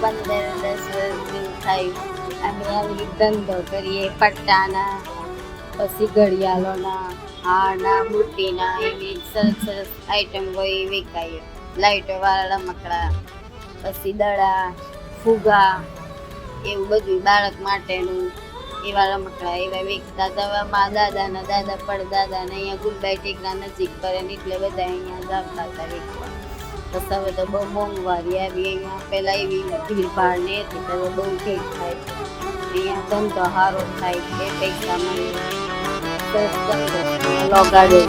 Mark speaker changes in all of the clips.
Speaker 1: 15-10 વર્ષ જેવું થાય. અમે આવી ધંધો કરીએ પટ્ટાના, પછી ઘડિયાળોના, હારના, બુટ્ટીના, એવી સરસ સરસ આઈટમ હોય એ વેચાઈએ. લાઇટોવાળા રમકડા, પછી દડા, ફુગા, એવું બધું બાળક માટેનું એવા રમકડા એવા વેચતા હતા. મારા દાદાના દાદા પડદાદાને અહીંયા ગુલબાઈ ટેકરા નજીક કરે ને એટલે બધા અહીંયા જાવતા હતા વેચવા. બસ હવે તો બહુ મોંઘવારી આવી અહીંયા. પહેલાં એવી ભીડભાડ ને હતી તો બહુ ઠીક થાય. અહીંયા ધંધો સારો થાય, બે પૈસા મળે, સરસ ધંધો લગાડે.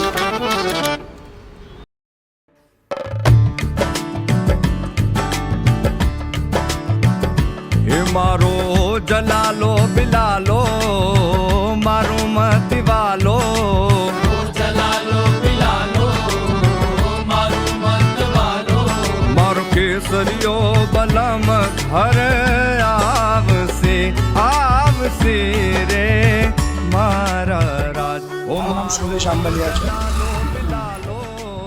Speaker 2: મારો જલાલો બિલાલો મારું મતવાલો, જલાલો બિલાલો મારું મતવાલો, મારો કેસરીઓ બલમ ઘર આવશે આવશે રે મારા રાજ.
Speaker 3: મારું નામ સુરેશ આંબલિયા છે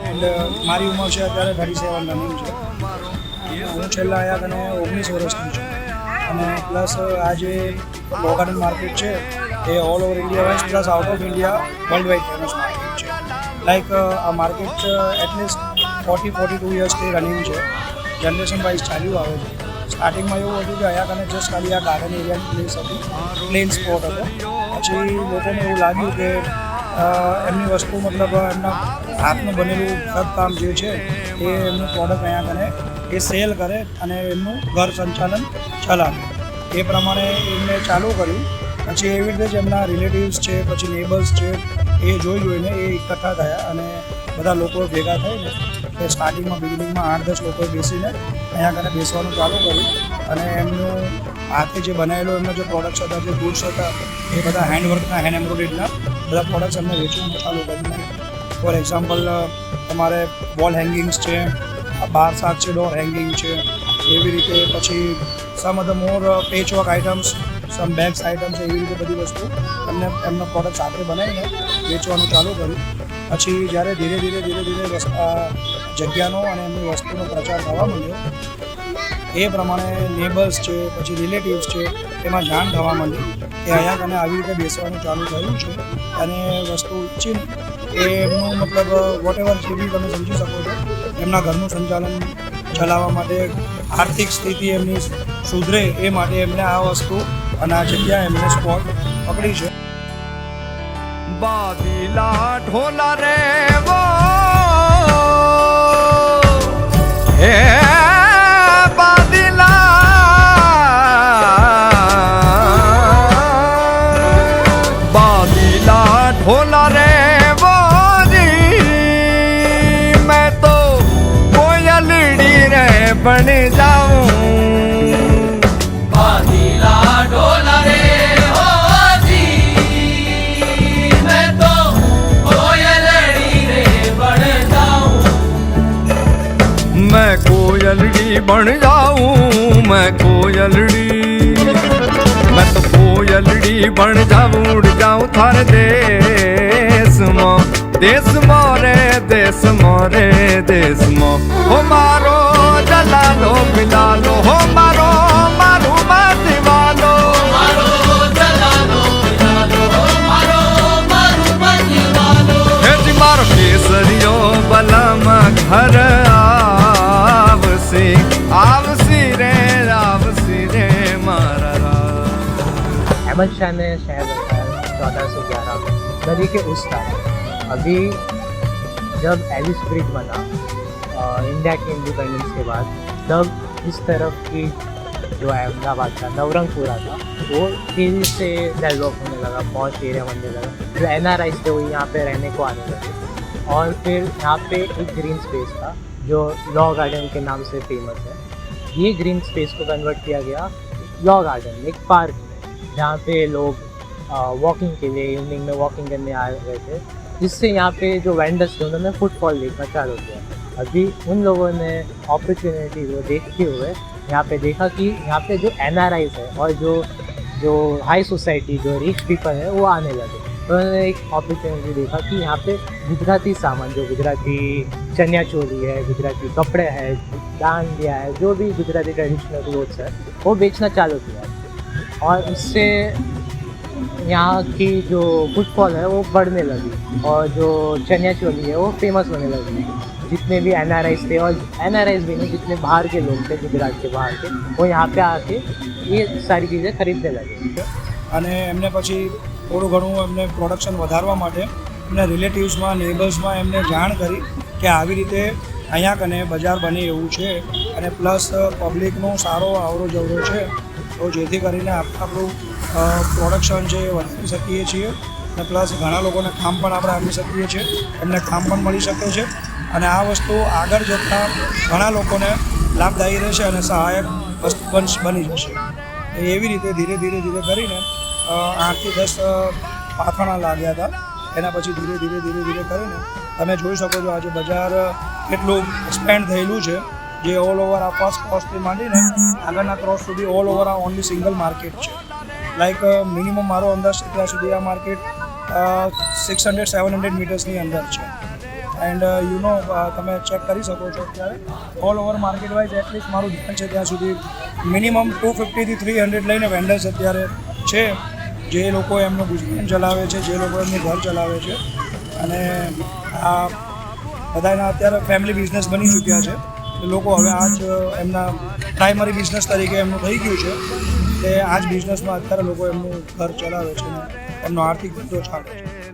Speaker 3: એન્ડ મારી ઉંમર છે અત્યારે 37 રનિંગ છે. હું છેલ્લા અહીંયા કને 19 વર્ષની છું અને પ્લસ આ જે લો ગાર્ડન માર્કેટ છે એ all over India wise plus out of India world wide famous market છે. લાઈક આ માર્કેટ એટલીસ્ટ 40-42 યર્સથી રનિંગ છે. જનરેશન વાઇઝ ચાલ્યું આવે છે. સ્ટાર્ટિંગમાં એવું હતું કે અહીંયા કને જસ્ટ ખાલી આ ગાર્ડન એરિયાની પ્લેસ હતી, પ્લેન સ્પોટ હતો. પછી લોકોને એવું લાગ્યું કે એમની વસ્તુ મતલબ એમના હાથનું બનેલું ખતકામ જે છે એ એમનું પ્રોડક્ટ અહીંયા કને એ સેલ કરે અને એમનું ઘર સંચાલન ચલાવે. એ પ્રમાણે એમને ચાલુ કર્યું. પછી એવી રીતે જ એમના રિલેટિવ્સ છે, પછી નેબર્સ છે, એ જોઈને એ એકઠા થયા અને બધા લોકો ભેગા થઈને એ સ્ટાર્ટિંગમાં બિગિનિંગમાં 8-10 લોકોએ બેસીને અહીંયા કને બેસવાનું ચાલુ કર્યું અને એમનું હાથે જે બનાવેલો એમના જે પ્રોડક્ટ્સ હતા, જે ગુડ્સ હતા, એ બધા હેન્ડવર્કના, હેન્ડ એમ્બ્રોઇડરીના બધા પ્રોડક્ટ્સ એમને વેચવાનું ચાલુ કર્યું. ફોર એક્ઝામ્પલ તમારે વોલ હેંગિંગ્સ છે, 12-7 છે, ડોર હેંગિંગ છે, એવી રીતે પછી some of the more patchwork items, some bags items, એવી રીતે બધી વસ્તુ એમને એમનો પ્રોડક્ટ સાથે બનાવીને વેચવાનું ચાલુ કર્યું. પછી જ્યારે ધીરે ધીરે જગ્યાનો અને એમની વસ્તુનો પ્રચાર થવા માંડ્યો એ પ્રમાણે નેબર્સ છે, પછી રિલેટિવ્સ છે, એમાં જાણ થવા માંડી કે અહીંયા કને આવી રીતે બેસવાનું ચાલુ થયું છે અને વસ્તુ ઈચ્છીને એ એમનું મતલબ વોટ એવર જે બી તમે સમજી શકો છો એમના ઘરનું સંચાલન ચલાવવા માટે, આર્થિક સ્થિતિ એમની સુધરે એ માટે એમને આ વસ્તુ અને આ જગ્યા એમને સ્પોટ પકડી છે.
Speaker 2: બાદીલા ઢોલા રે વો હે બાદીલા, બાદીલા ઢોલા રે વો જી મેં તો કોયલડી રે બન જાઉં. બાદીલા ઢોલા રે मैं कोयलड़ी बन जाऊं, मैं कोयलड़ी, मैं तो कोयलड़ी बन जाऊं, उड़ जाऊं थारे देश में, देश मोरे देश मोरे देश में. हो मारो जलालो बिलालो, हो मारो मारू मतवालो, मारो जलालो बिलालो, हो मारो मारू मतवालो. हे जी मारो केसरियो बलम घर आवसी आवसी रे मारा राज.
Speaker 4: अहमद शाह ने शहर बनाया 1411 नदी के उस तरफ. अभी जब एलिस ब्रिज बना इंडिया के इंडिपेंडेंस के बाद, तब इस तरफ की जो अहमदाबाद था, नवरंगपुरा था, वो तेज़ी से डेवलप होने लगा, पॉश एरिया बनने लगा. जो NRIs थे वो यहाँ पे रहने को आने लगे और फिर यहाँ पे एक ग्रीन स्पेस था जो लॉ गार्डन के नाम से फेमस है. ये ग्रीन स्पेस को कन्वर्ट किया गया लॉ गार्डन, एक पार्क में, जहाँ पे लोग वॉकिंग के लिए इवनिंग में वॉकिंग करने आ रहे थे, जिससे यहाँ पे जो वेंडर्स थे उन्होंने फुटफॉल देखना चालू किया. अभी उन लोगों ने अपॉर्चुनिटी को देखते हुए यहाँ पे देखा कि यहाँ पे जो NRIs है और जो हाई सोसाइटी, जो रिच पीपल है, वो आने लगे. तो मैंने एक अपॉर्चुनिटी देखा कि यहाँ पे गुजराती सामान, जो गुजराती चनिया चोली है, गुजराती कपड़े हैं, डांडिया है, जो भी गुजराती ट्रेडिशनल क्लोथ्स है, वो बेचना चालू किया और उससे यहाँ की जो फुटफॉल है वो बढ़ने लगी और जो चनिया चोली है वो फेमस होने लगी। जितने भी NRIs थे, और NRIs भी नहीं, जितने बाहर के लोग थे, गुजरात के बाहर के, वो यहाँ पे आके ये सारी चीज़ें खरीदने लगे।
Speaker 3: અને એમને પછી થોડું ઘણું એમને પ્રોડક્શન વધારવા માટે એમને રિલેટિવ્સમાં, નેબર્સમાં એમને જાણ કરી કે આવી રીતે અહીંયા કને બજાર બને એવું છે અને પ્લસ પબ્લિકનો સારો આવરો જવરો છે, તો જેથી કરીને આપણું પ્રોડક્શન છે એ વધારી શકીએ છીએ અને પ્લસ ઘણા લોકોને કામ પણ આપણે આપી શકીએ છીએ, એમને કામ પણ મળી શકે છે અને આ વસ્તુ આગળ જતાં ઘણા લોકોને લાભદાયી રહેશે અને સહાયક વસ્તુ બની જશે। એવી રીતે ધીરે ધીરે ધીરે કરીને 8 થી 10 પાથાણા લાગ્યા હતા। એના પછી ધીરે ધીરે ધીરે ધીરે કરીને તમે જોઈ શકો છો આજે બજાર કેટલું એક્સપેન્ડ થયેલું છે, જે ઓલ ઓવર આ ફર્સ્ટ ક્રોસથી માંડીને આગળના ક્રોસ સુધી ઓલ ઓવર આ ઓનલી સિંગલ માર્કેટ છે। લાઈક મિનિમમ મારો અંદાજ છે ત્યાં સુધી આ માર્કેટ 600-700 મીટર્સની અંદર છે એન્ડ યુ નો તમે ચેક કરી શકો છો અત્યારે all over market wise at least મારું ધ્યાન છે ત્યાં સુધી મિનિમમ 250 થી 300 લઈને વેન્ડર્સ અત્યારે છે, જે લોકો એમનું ગુજરાન ચલાવે છે, જે લોકો એમનું ઘર ચલાવે છે અને આ બધાના અત્યારે ફેમિલી બિઝનેસ બની ચૂક્યા છે। લોકો હવે આ જ એમના પ્રાઇમરી બિઝનેસ તરીકે એમનું થઈ ગયું છે કે આ જ બિઝનેસમાં અત્યારે લોકો એમનું ઘર ચલાવે છે અને એમનો આર્થિક ધંધો ચાલે છે।